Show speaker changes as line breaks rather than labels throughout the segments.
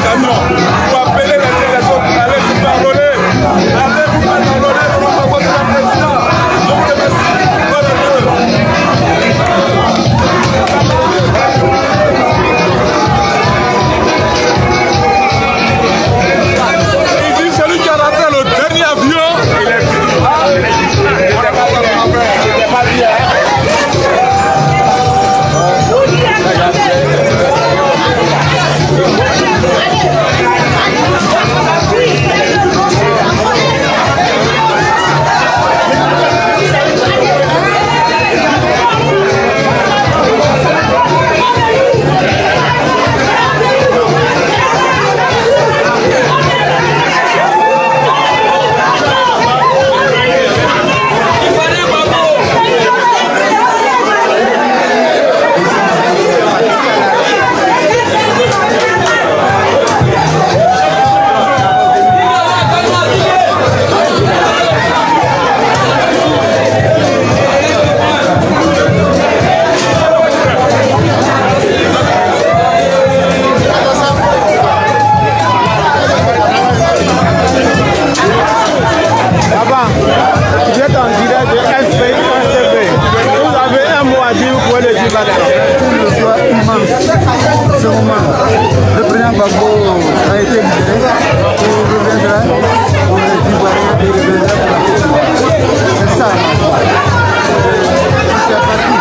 l'occasion pour appeler les délégation pour aller se faire enrôler. Allez vous faire enrôler pour le président. Je vous remercie. Il dit celui qui a raté le dernier avion, il est pris.
Le président Gbagbo a été libéré, il reviendra pour les Ivoiriens, il reviendra pour la Côte. C'est ça. C'est parti.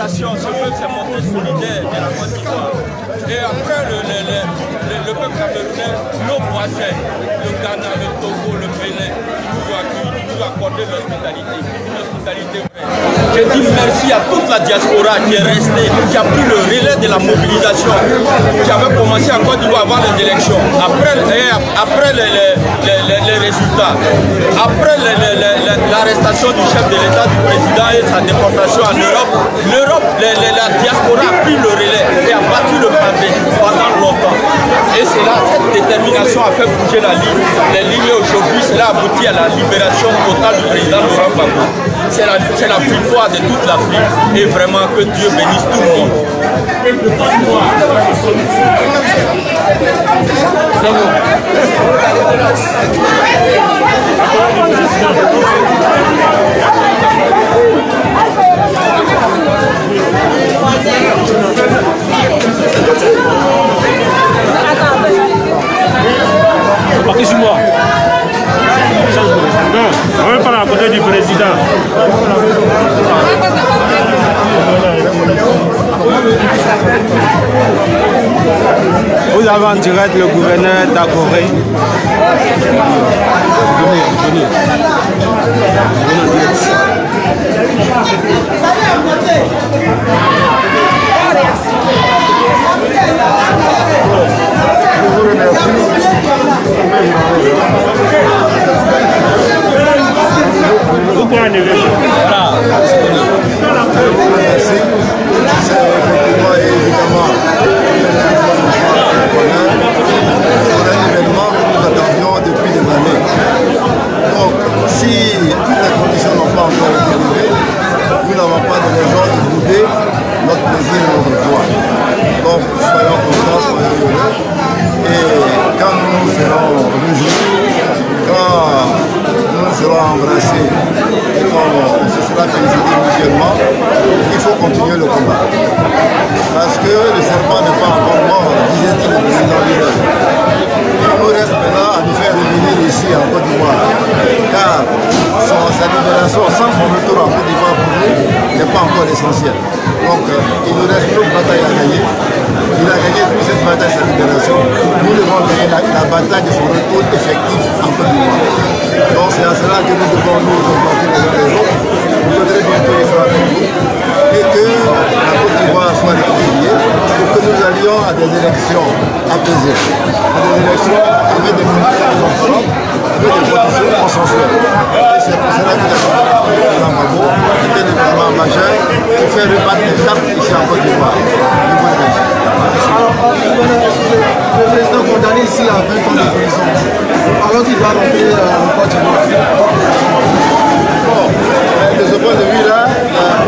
Ce peuple s'est montré solidaire de la Côte d'Ivoire. Et après le peuple camerounais, nos voisins, le Ghana, le Togo, le Bénin, nous ont accordé l'hospitalité. Une hospitalité vraie. Je dis merci à toute la diaspora qui est restée, qui a pris le relais de la mobilisation, qui avait commencé en Côte d'Ivoire avant les élections. Après les résultats, après l'arrestation du chef de l'État, du président et sa déportation en Europe, la diaspora a pris le relais et a battu le pavé pendant longtemps. Et c'est là, cette détermination a fait bouger la ligne. Les lignes aujourd'hui, cela aboutit à la libération totale du président Laurent Gbagbo. C'est la victoire de toute l'Afrique et vraiment que Dieu bénisse tout le monde.
Partez sur moi. Non, on va pas à côté du président. Vous avez en direct le gouverneur d'Agoré. Venez.
l'essentiel. Donc il nous reste une autre bataille à gagner. Il a gagné toute cette bataille de libération. Nous devons gagner la bataille de son retour effectif en Côte d'Ivoire. Donc c'est à cela que nous devons nous emporter les uns les autres. Vous voudrez bientôt être avec nous et que la Côte d'Ivoire soit réconciliée pour que nous allions aspirions à des élections apaisées, à des élections avec des conditions propres, avec des conditions consensuelles. Et c'est pour cela que le président Gbagbo était un événement majeur qui fait rebattre les cartes ici en Côte d'Ivoire.
Alors, le président condamné ici à 20 ans de prison, alors qu'il doit rentrer en Côte d'Ivoire.
De ce point de vue-là,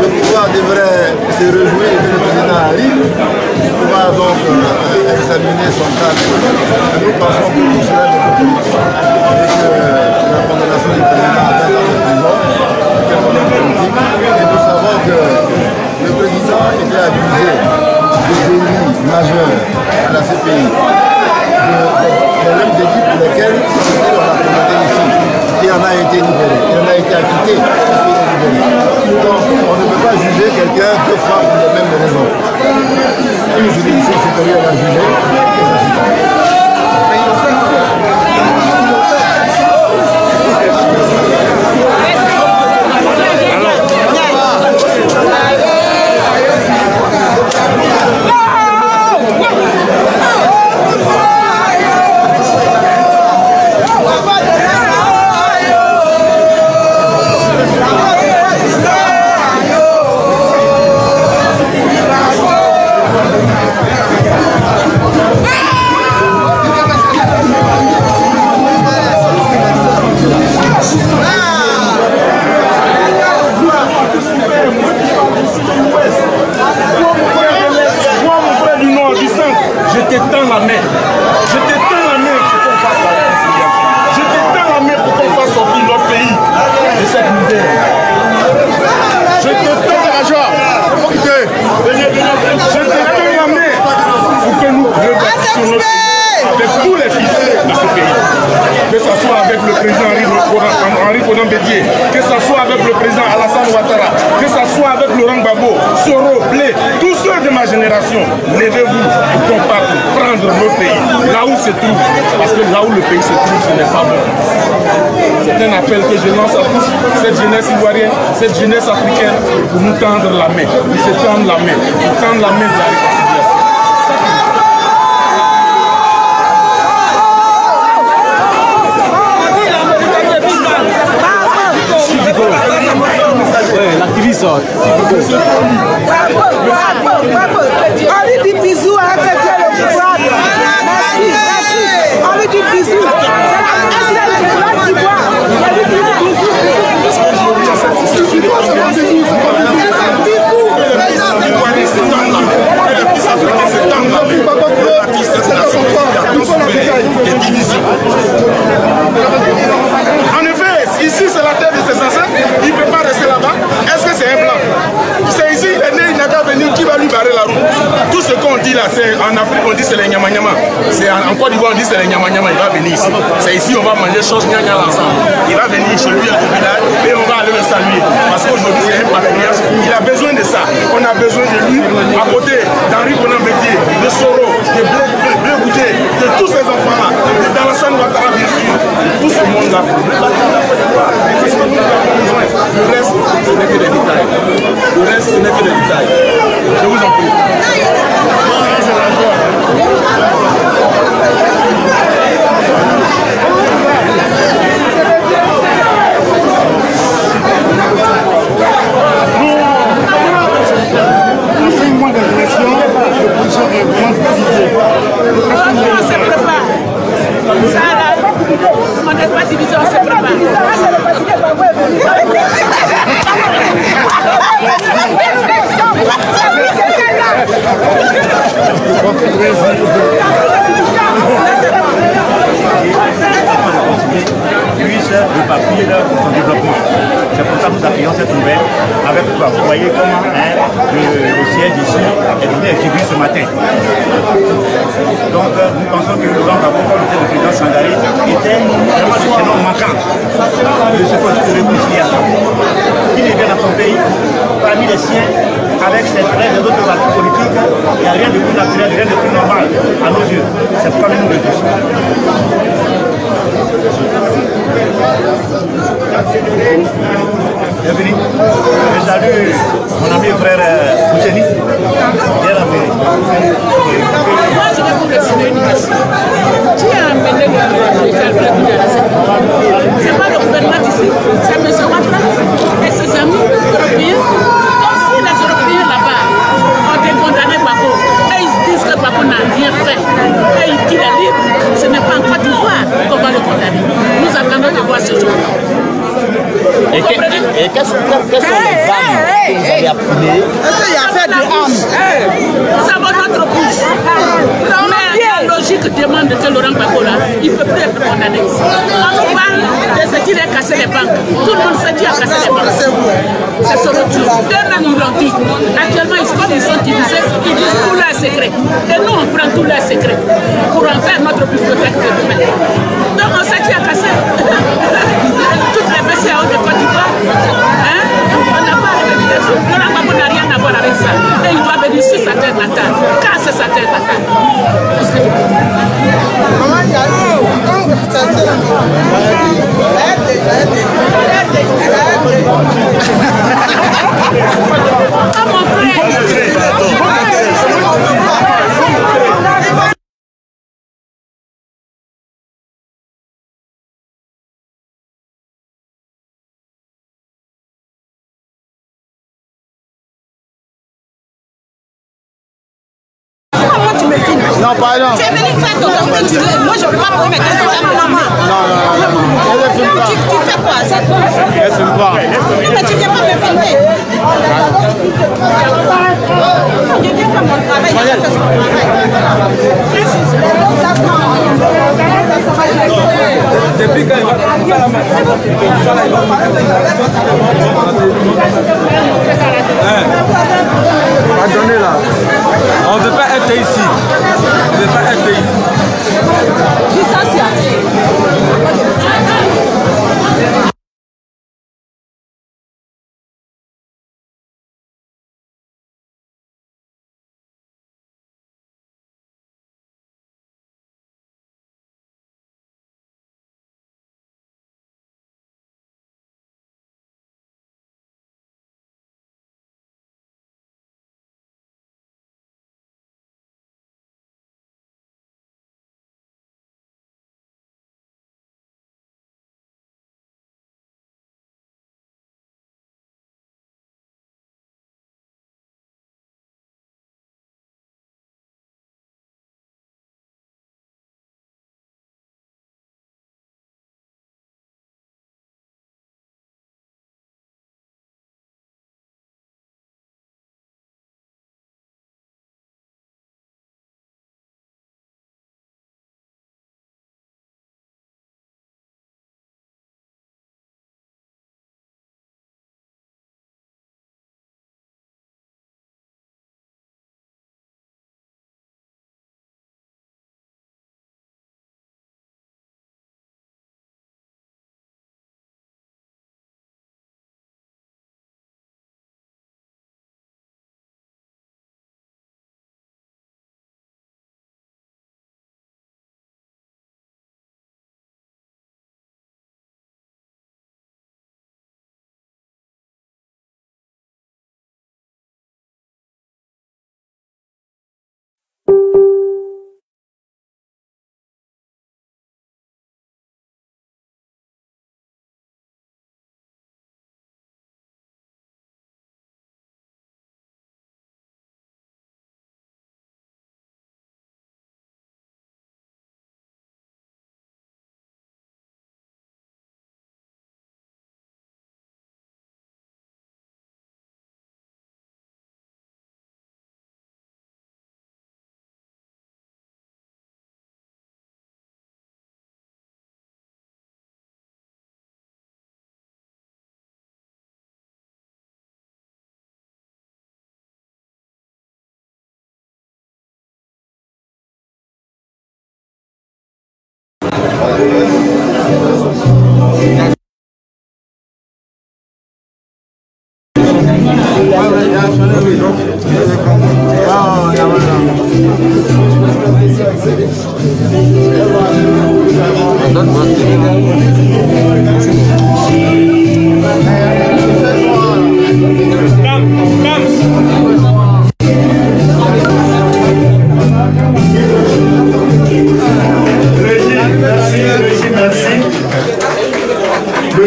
le pouvoir devrait se réjouir que le président arrive, pouvoir donc examiner son cas. Nous pensons que tout cela est politique et que la condamnation du président à 20 ans de prison est politique. Et nous savons que le président était accusé de délits majeurs à la CPI, de même délits pour lesquels on a présenté ici. Il en a été libéré, il en a été acquitté. Donc, on ne peut pas juger quelqu'un deux fois pour les mêmes raisons. Une juridiction supérieure a jugé, et ça suffit.
avec tous les fils de ce pays. Que ce soit avec le président Henri Konan Bédié, que ce soit avec le président Alassane Ouattara, que ce soit avec Laurent Gbagbo, Soro, Blé, tous ceux de ma génération, levez-vous pour combattre, prendre notre pays, là où se trouve. Parce que là où le pays se trouve, ce n'est pas bon. C'est un appel que je lance à tous, cette jeunesse ivoirienne, cette jeunesse africaine, pour nous tendre la main, pour se tendre la main, pour tendre la main de la réconciliation.
L'activiste.
On lui dit bisous à quelqu'un le pouvoir. Merci, merci. On lui dit bisous. C'est la présidente d'Ivoire. On lui dit bisous.
En effet, ici c'est la terre de ses ancêtres, il ne peut pas rester là-bas. Est-ce que c'est un blanc? C'est ici, il est né, il n'a qu'à venir, qui va lui barrer la route? Tout ce qu'on dit là, en Afrique on dit c'est les Nyama-Nyama. En Côte d'Ivoire on dit c'est les Nyama-Nyama, il va venir ici. C'est ici on va manger chose Nyanya ensemble. Il va venir chez lui à tout village et on va aller le saluer. Parce qu'aujourd'hui c'est un patriarche, il a besoin de ça. On a besoin de lui à côté d'Henri Konan Bédié, de Soro, de Blé Goudé, de tous ces enfants-là, d'Alassane Ouattara bien sûr, tout ce monde-là. Parce que nous avons besoin. Le reste, ce n'est que des détails. Le reste, ce n'est que des détails. Je vous en prie.
En 5 mois d'élection, le projet est vraiment divisé.
On se prépare. Ça là, on n'est pas divisé, on se prépare.
puisse repartir son développement. C'est pour ça que nous accueillons cette nouvelle avec quoi. Vous voyez comment le siège ici est donné attribué ce matin. Donc nous pensons que Laurent Gbagbo, comme le président Sangaré, était vraiment le chaînon manquant de ce processus de réconciliation. Il est bien dans son pays, parmi les siens, avec ses frères des autres partis politiques, il n'y a rien de plus naturel, rien de plus normal à nos yeux. C'est pourquoi nous le disons. Bienvenue. Je salue mon ami et frère Ouseni. Bien la fait.
Moi, je vais vous résumer une question. Qui a amené le c'est pas le gouvernement d'ici, c'est M. Ouattara et ses amis européens. Comme si les Européens là-bas ont condamné Bako et ils disent que Bako n'a rien fait et qu'il est libre, ce n'est pas en Côte d'Ivoire qu'on va le condamner. Nous attendons de voir ce jour.
Et qu'est-ce sont les armes que vous avez appelées?
Est-ce qu'il y a fait des armes?
Nous avons notre bouche. Mais la logique demande que Laurent Gbagbo là, il ne peut plus être condamné. On nous parle de ce qu'il a cassé les banques. Tout le monde sait qui a cassé les banques. C'est ce retour. Deux mêmes nous l'ont dit. Actuellement, ils sont divisés, ils disent tous leurs secrets. Et nous, on prend tous leurs secrets pour en faire notre bibliothèque de demain. Donc on sait qui a cassé toutes les BCAO de Côte d'Ivoire. On n'a pas de réputation. Laurent Gbagbo n'a rien à voir avec ça. Et il doit venir sur sa terre natale. Quand c'est sa terre natale. Ah mon frère.
Non, pardon.
Tu es venu faire ton campagne, moi je ne peux pas prendre mes questions.
Non.
Tu fais quoi? C'est quoi?
Je ne filme pas.
Non, mais tu ne viens pas me filmer. Je viens faire mon travail, je viens faire son
Depuis quand il va attendez là. On ne veut pas être ici. On ne veut pas être ici.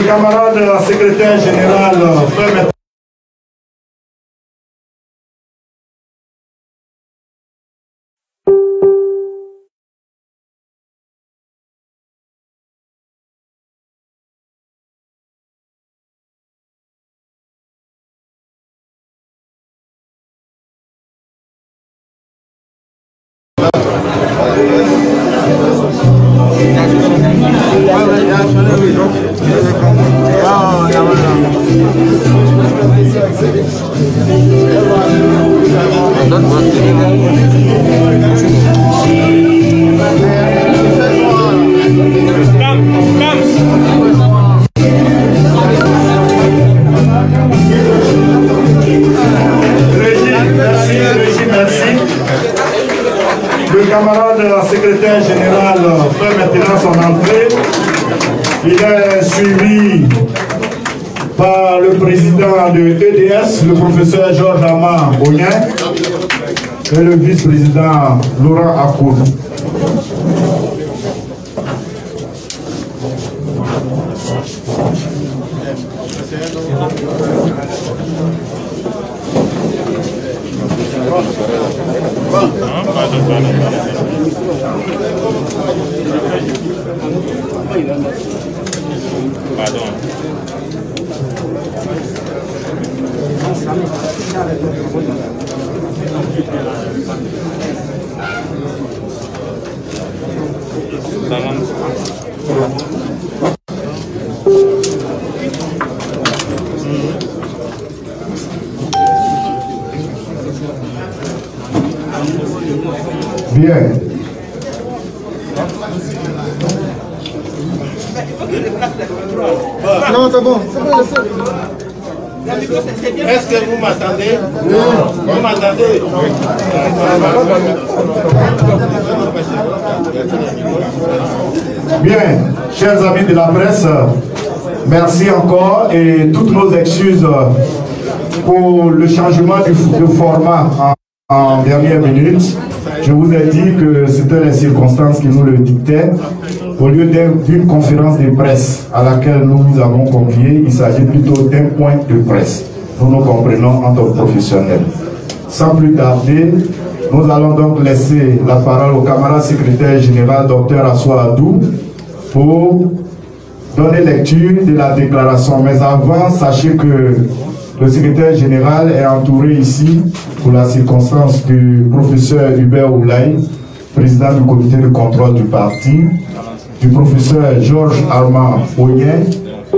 camarade secrétaire général peut maintenant. Le camarade secrétaire général fait maintenant son entrée. Il est suivi par le président de EDS, le professeur Georges Amar Ognen, et le vice-président Laurent Akour. Bien.
Non, c'est bon.
Est-ce que vous m'attendez? Vous m'attendez? Bien, chers amis de la presse, merci encore et toutes nos excuses pour le changement de format en dernière minute. Je vous ai dit que c'était les circonstances qui nous le dictaient. Au lieu d'une conférence de presse à laquelle nous vous avons conviés, il s'agit plutôt d'un point de presse. Nous nous comprenons en tant que professionnels. Sans plus tarder, nous allons donc laisser la parole au camarade secrétaire général, Dr Assou Adou, pour donner lecture de la déclaration. Mais avant, sachez que le secrétaire général est entouré ici, pour la circonstance, du professeur Hubert Oulaye, président du comité de contrôle du parti, du professeur Georges Amar Ognen,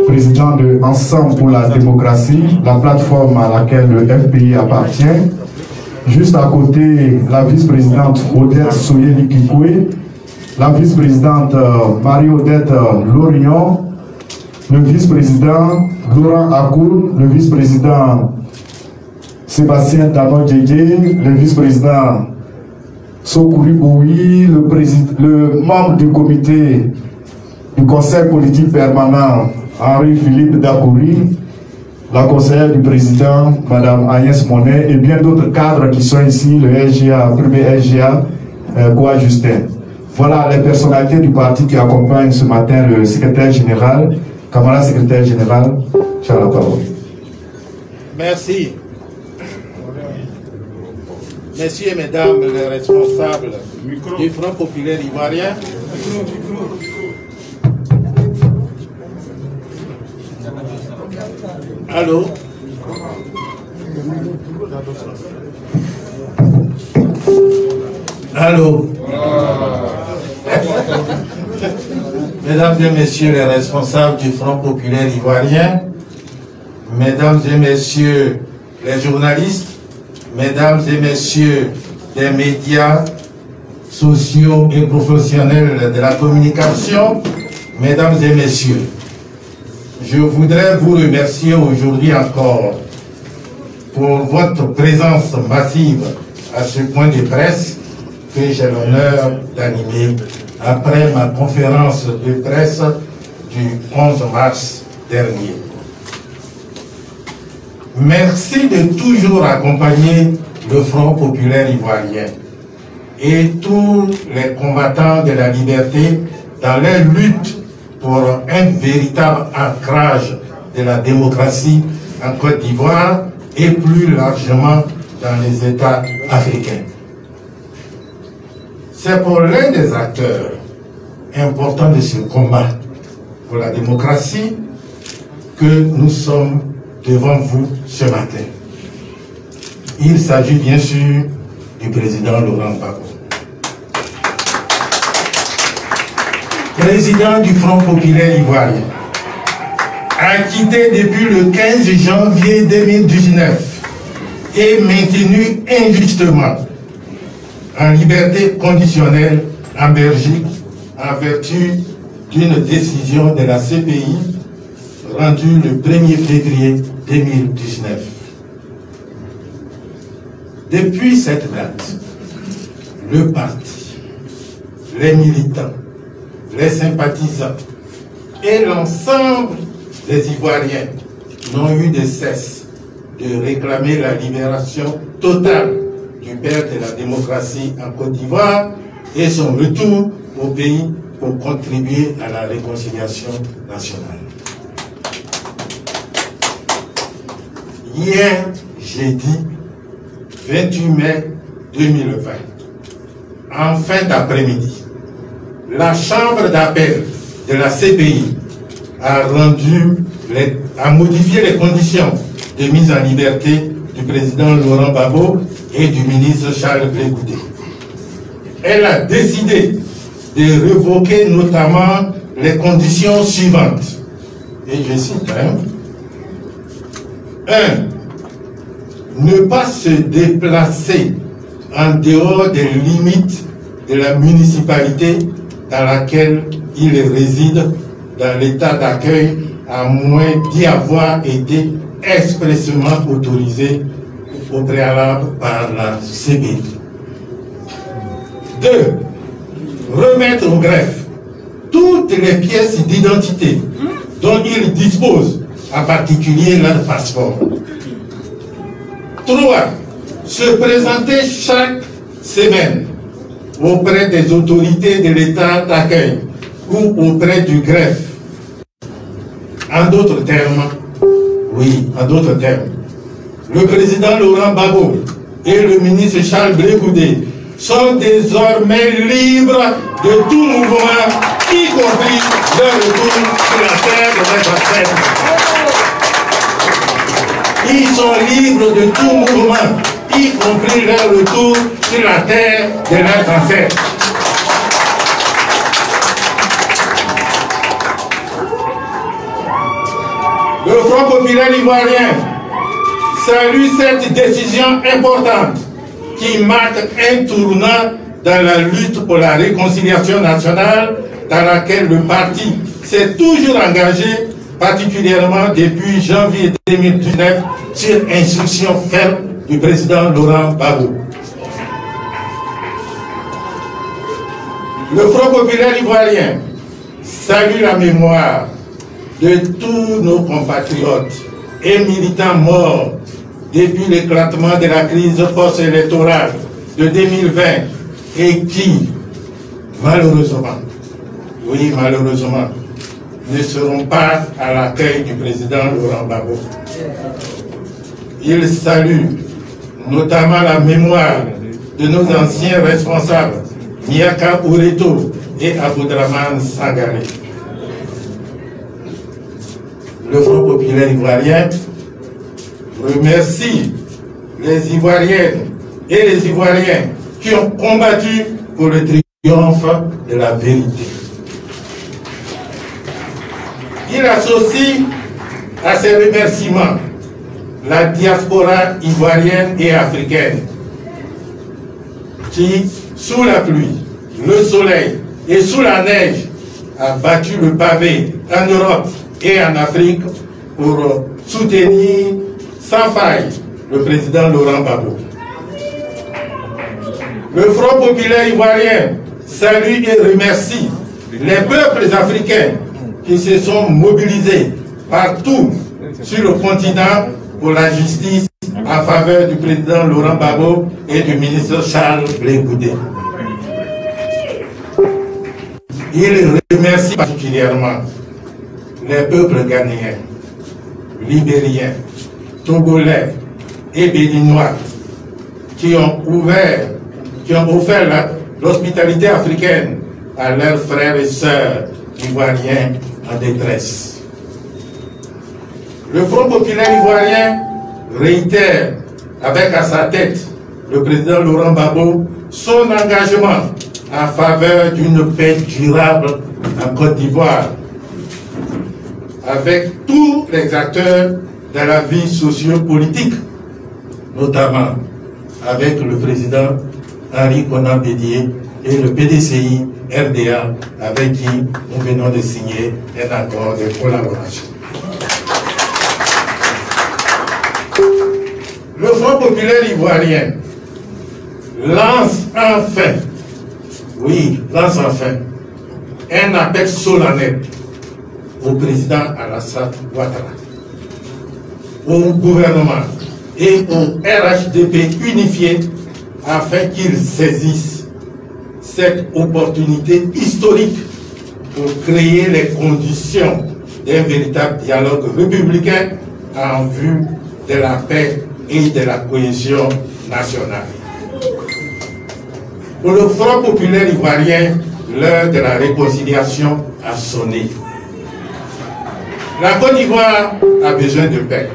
président de Ensemble pour la démocratie, la plateforme à laquelle le FPI appartient. Juste à côté, la vice-présidente Odette Soyeli-Kikoué, la vice-présidente Marie-Odette Lorignon, le vice-président Laurent Akour, le vice-président Sébastien Tano Djedje, le vice-président Sokouri Boui, le membre du comité du conseil politique permanent Henri-Philippe Dakouri, la conseillère du président Madame Agnès Monet et bien d'autres cadres qui sont ici, le SGA, premier SGA, Goa Justin. Voilà les personnalités du parti qui accompagnent ce matin le secrétaire général. Camarade secrétaire général, tu as la parole.
Merci. Messieurs et mesdames les responsables du Front populaire ivoirien, allô? Allô? Mesdames et messieurs les responsables du Front populaire ivoirien, mesdames et messieurs les journalistes, mesdames et messieurs des médias sociaux et professionnels de la communication, mesdames et messieurs, je voudrais vous remercier aujourd'hui encore pour votre présence massive à ce point de presse que j'ai l'honneur d'animer après ma conférence de presse du 11 mars dernier. Merci de toujours accompagner le Front populaire ivoirien et tous les combattants de la liberté dans leur lutte pour un véritable ancrage de la démocratie en Côte d'Ivoire et plus largement dans les États africains. C'est pour l'un des acteurs importants de ce combat pour la démocratie que nous sommes devant vous ce matin. Il s'agit bien sûr du président Laurent Gbagbo. Président du Front populaire ivoirien, acquitté depuis le 15 janvier 2019 et maintenu injustement en liberté conditionnelle en Belgique en vertu d'une décision de la CPI rendue le 1er février 2019. Depuis cette date, le parti, les militants, les sympathisants et l'ensemble des Ivoiriens n'ont eu de cesse de réclamer la libération totale du père de la démocratie en Côte d'Ivoire et son retour au pays pour contribuer à la réconciliation nationale. Hier, jeudi 28 mai 2020, en fin d'après-midi, la chambre d'appel de la CPI a modifié les conditions de mise en liberté du président Laurent Gbagbo et du ministre Charles Blé Goudé. Elle a décidé de révoquer notamment les conditions suivantes. Et je cite, 1. Ne pas se déplacer en dehors des limites de la municipalité dans laquelle il réside dans l'état d'accueil, à moins d'y avoir été expressément autorisé au préalable par la CPI. 2. Remettre au greffe toutes les pièces d'identité dont il dispose, en particulier leur passeport. 3. Se présenter chaque semaine auprès des autorités de l'état d'accueil ou auprès du greffe. En d'autres termes, le président Laurent Gbagbo et le ministre Charles Blé Goudé sont désormais libres de tout mouvement, y compris leur retour sur la terre de leurs ancêtres. Ils sont libres de tout mouvement, y compris leur retour sur la terre de leurs ancêtres. Le Front populaire ivoirien salue cette décision importante qui marque un tournant dans la lutte pour la réconciliation nationale dans laquelle le parti s'est toujours engagé, particulièrement depuis janvier 2019, sur instruction ferme du président Laurent Gbagbo. Le Front populaire ivoirien salue la mémoire de tous nos compatriotes et militants morts depuis l'éclatement de la crise post-électorale de 2020 et qui, malheureusement, ne seront pas à l'accueil du président Laurent Gbagbo. Il salue notamment la mémoire de nos anciens responsables, Miaka Oureto et Aboudraman Sangaré. Le Front populaire ivoirien remercie les Ivoiriennes et les Ivoiriens qui ont combattu pour le triomphe de la vérité. Il associe à ces remerciements la diaspora ivoirienne et africaine qui, sous la pluie, le soleil et sous la neige, a battu le pavé en Europe et en Afrique pour soutenir sans faille le président Laurent Gbagbo. Le Front populaire ivoirien salue et remercie les peuples africains qui se sont mobilisés partout sur le continent pour la justice en faveur du président Laurent Gbagbo et du ministre Charles Blé Goudé. Il remercie particulièrement les peuples ghanéens, libériens, togolais et béninois qui ont offert l'hospitalité africaine à leurs frères et sœurs ivoiriens en détresse. Le Front populaire ivoirien réitère avec à sa tête le président Laurent Gbagbo son engagement en faveur d'une paix durable en Côte d'Ivoire avec tous les acteurs de la vie socio-politique, notamment avec le président Henri Konan Bédié et le PDCI RDA avec qui nous venons de signer un accord de collaboration. Le Front populaire ivoirien lance enfin un appel solennel au président Alassane Ouattara, au gouvernement et au RHDP unifié afin qu'ils saisissent cette opportunité historique pour créer les conditions d'un véritable dialogue républicain en vue de la paix et de la cohésion nationale. Pour le Front populaire ivoirien, l'heure de la réconciliation a sonné. La Côte d'Ivoire a besoin de paix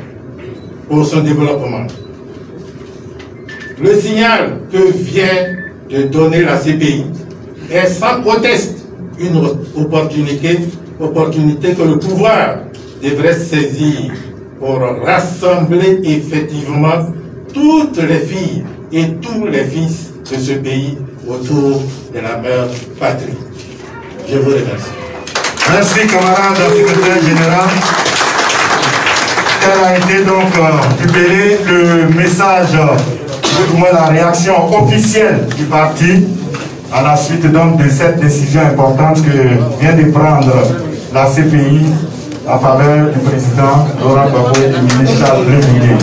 pour son développement. Le signal que vient de donner la CPI est sans conteste une opportunité que le pouvoir devrait saisir pour rassembler effectivement toutes les filles et tous les fils de ce pays autour de la mère patrie. Je vous remercie.
Merci camarade secrétaire général. Quelle a été donc publié le message, ou moins la réaction officielle du parti à la suite donc de cette décision importante que vient de prendre la CPI en faveur du président Laurent Gbagbo et du ministre Charles Blé Bougué.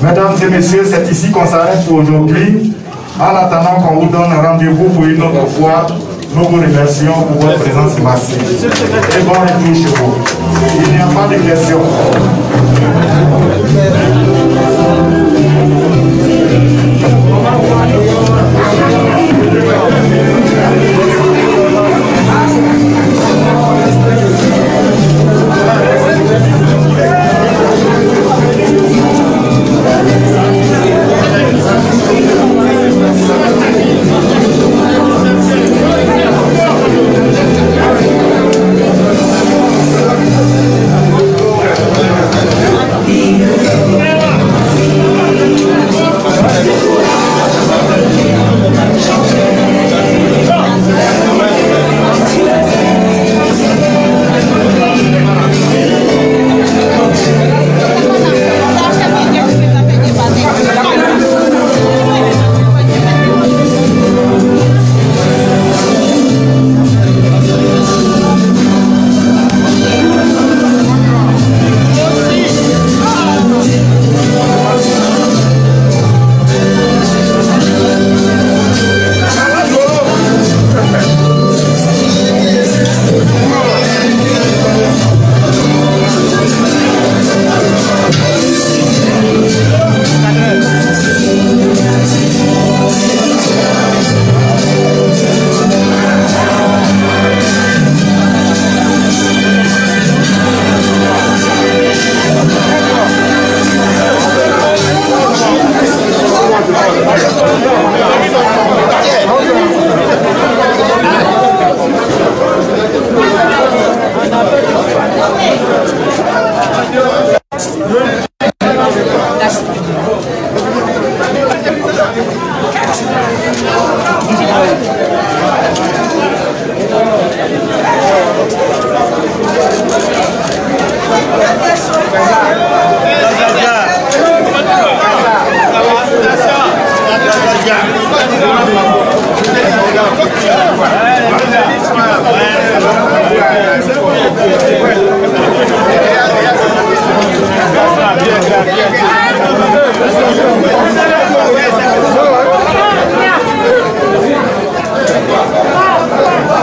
Mesdames et messieurs, c'est ici qu'on s'arrête pour aujourd'hui. En attendant qu'on vous donne rendez-vous pour une autre fois, nous vous remercions pour votre présence massive. Et bon retour chez vous. Il n'y a pas de questions.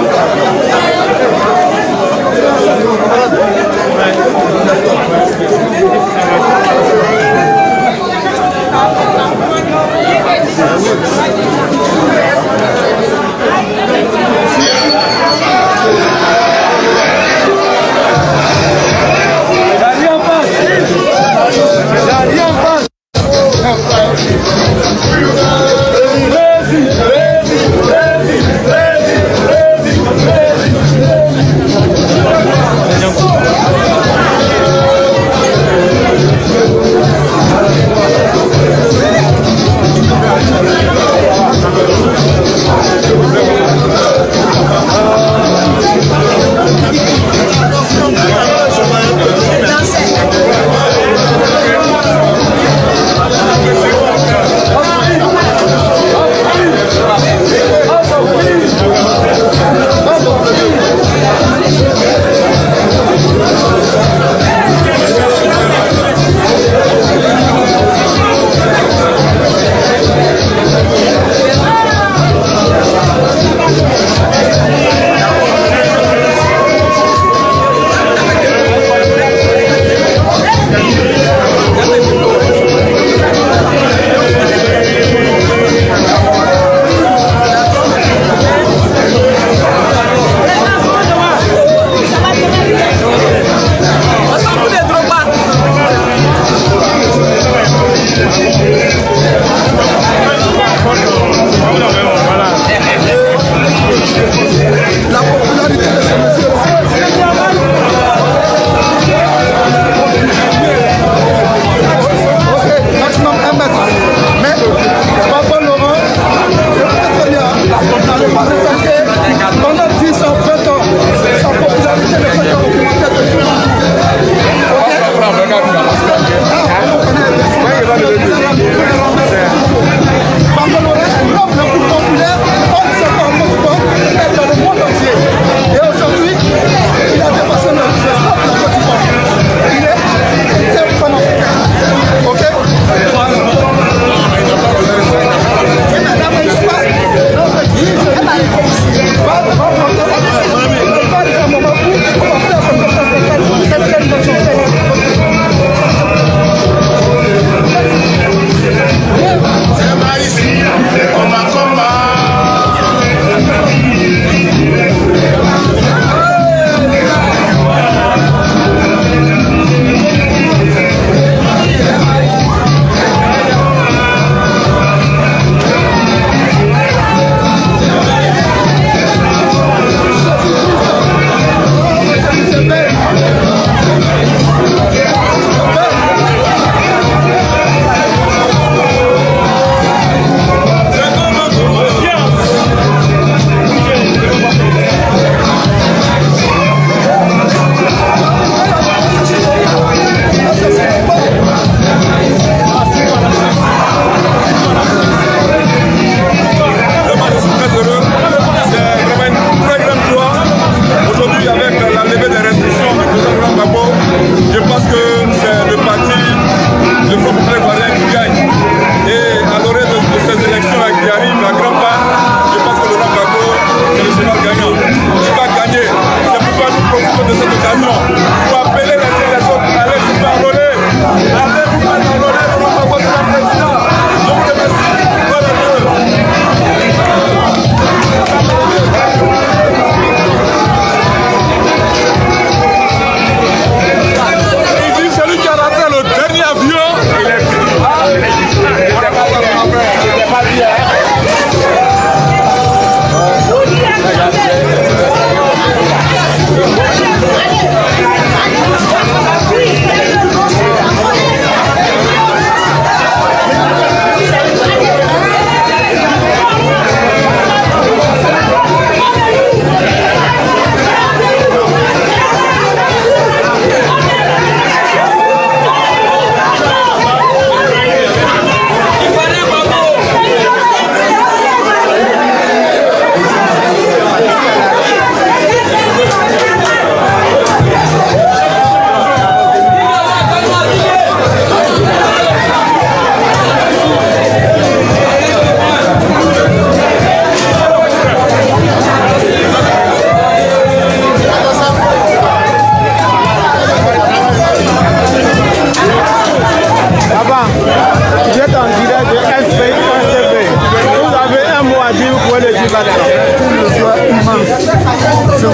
Thank you.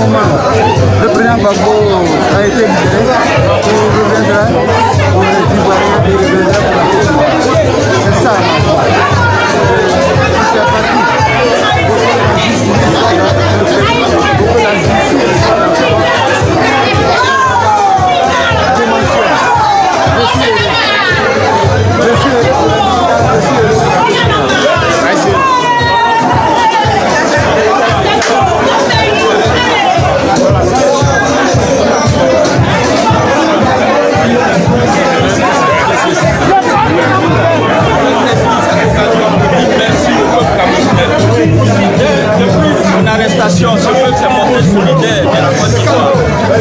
moment, le président Gbagbo a été libéré, il reviendra pour les Ivoiriens, il reviendra pour la Côte d'Ivoire. C'est ça. C'est parti.
Depuis son arrestation, ce peuple s'est montré solidaire de la Côte d'Ivoire.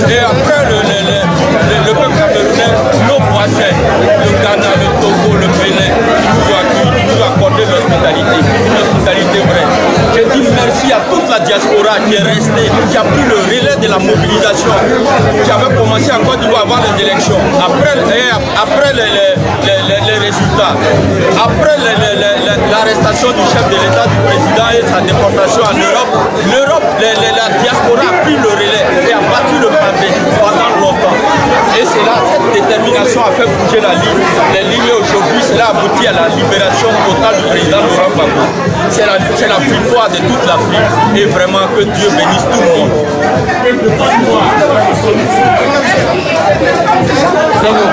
Et après le peuple camerounais, nos voisins, le Ghana, le Togo, le Bénin, qui nous ont accordé l'hospitalité, une hospitalité vraie. Je dis merci à toute la diaspora qui est restée, qui a pris le relais de la mobilisation, qui avait commencé en Côte d'Ivoire avant les élections. Après les résultats, après l'arrestation du chef de l'État, du président et sa déportation en Europe, la diaspora a pris le relais et a battu le pavé pendant longtemps. Et c'est là, cette détermination a fait bouger la ligne. Les lignes aujourd'hui, cela aboutit à la libération totale du président Laurent Gbagbo. C'est la victoire de toute l'Afrique et vraiment que Dieu bénisse tout le monde.
C'est bon.